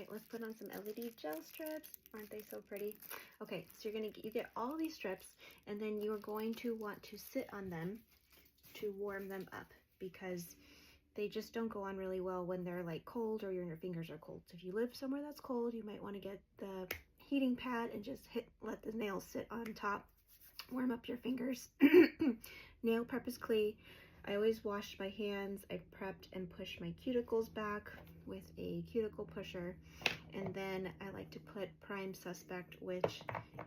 right, let's put on some LED gel strips. Aren't they so pretty? Okay, so you get all these strips, and then you're going to want to sit on them to warm them up, because they just don't go on really well when they're like cold or your fingers are cold. So if you live somewhere that's cold, you might want to get the heating pad and just let the nails sit on top, warm up your fingers. Nail prep is key. I always washed my hands. I prepped and pushed my cuticles back with a cuticle pusher, and then I like to put Prime Suspect, which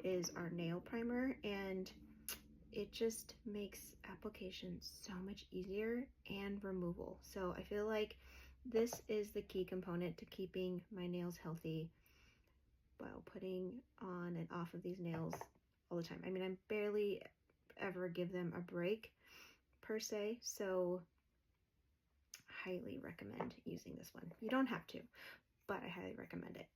is our nail primer, and it just makes application so much easier and removal. So I feel like this is the key component to keeping my nails healthy while putting on and off of these nails all the time. I mean, I barely ever give them a break per se, so highly recommend using this one. You don't have to, but I highly recommend it.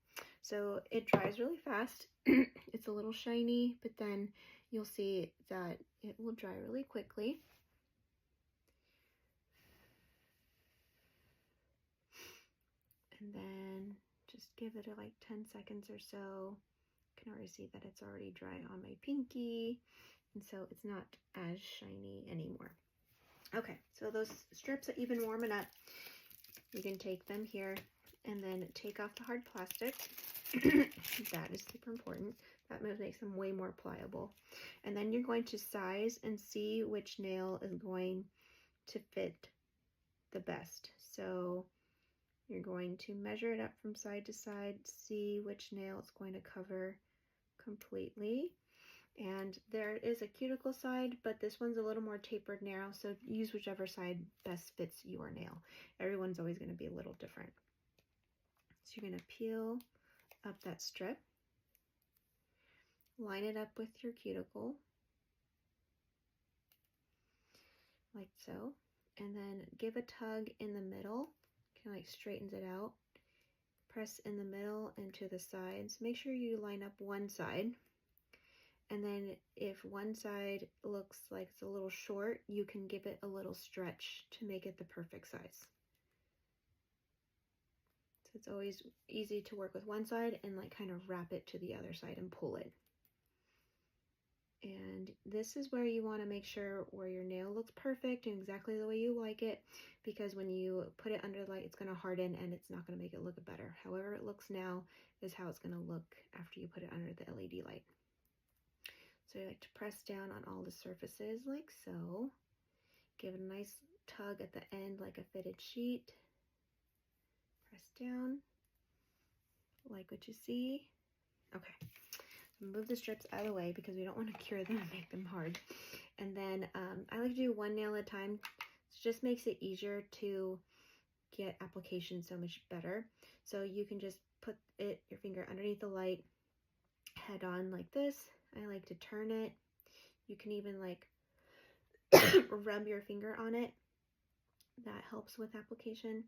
So it dries really fast. It's a little shiny, but then you'll see that it will dry really quickly. And then just give it like 10 seconds or so. You can already see that it's already dry on my pinky, and so it's not as shiny anymore. Okay, so those strips that you've been warming up, you can take them here and then take off the hard plastic. That is super important. That makes them way more pliable. And then you're going to size and see which nail is going to fit the best. So you're going to measure it up from side to side, see which nail it's going to cover completely. And there is a cuticle side, but this one's a little more tapered narrow, so use whichever side best fits your nail. Everyone's always going to be a little different. So you're going to peel up that strip, line it up with your cuticle, like so, and then give a tug in the middle, kind of like straightens it out. Press in the middle and to the sides. Make sure you line up one side. And then if one side looks like it's a little short, you can give it a little stretch to make it the perfect size. So it's always easy to work with one side and like kind of wrap it to the other side and pull it. And this is where you want to make sure where your nail looks perfect and exactly the way you like it, because when you put it under the light, it's going to harden and it's not going to make it look better. However it looks now is how it's going to look after you put it under the LED light. So you like to press down on all the surfaces like so. Give it a nice tug at the end like a fitted sheet. Press down. Like what you see. Okay. Move the strips out of the way because we don't want to cure them and make them hard. And then I like to do one nail at a time. It just makes it easier to get application so much better. So you can just put your finger underneath the light, head on like this. I like to turn it. You can even like rub your finger on it. That helps with application.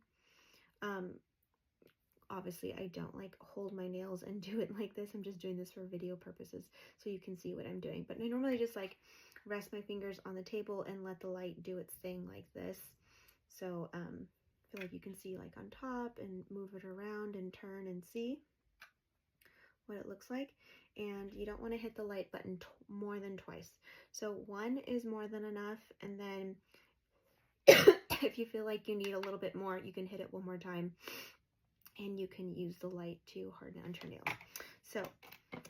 Obviously, I don't like hold my nails and do it like this. I'm just doing this for video purposes so you can see what I'm doing. But I normally just like rest my fingers on the table and let the light do its thing like this. So I feel like you can see like on top and move it around and turn and see what it looks like. And you don't want to hit the light button more than twice. So one is more than enough, and then if you feel like you need a little bit more, you can hit it one more time and you can use the light to harden onto your nail. So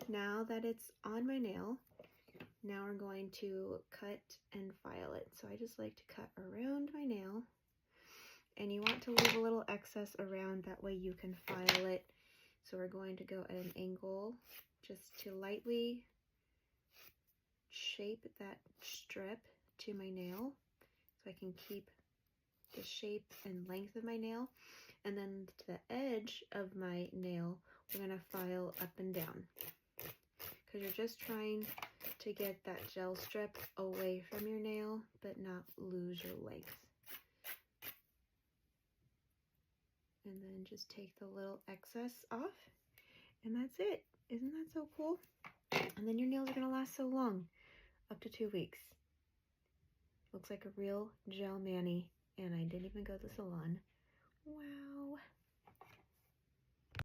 now that it's on my nail, now we're going to cut and file it. So I just like to cut around my nail, and you want to leave a little excess around, that way you can file it. So we're going to go at an angle just to lightly shape that strip to my nail so I can keep the shape and length of my nail. And then to the edge of my nail, we're going to file up and down, because you're just trying to get that gel strip away from your nail but not lose your length. And then just take the little excess off, and that's it. Isn't that so cool? And then your nails are going to last so long, up to 2 weeks. Looks like a real gel mani, and I didn't even go to the salon. Wow.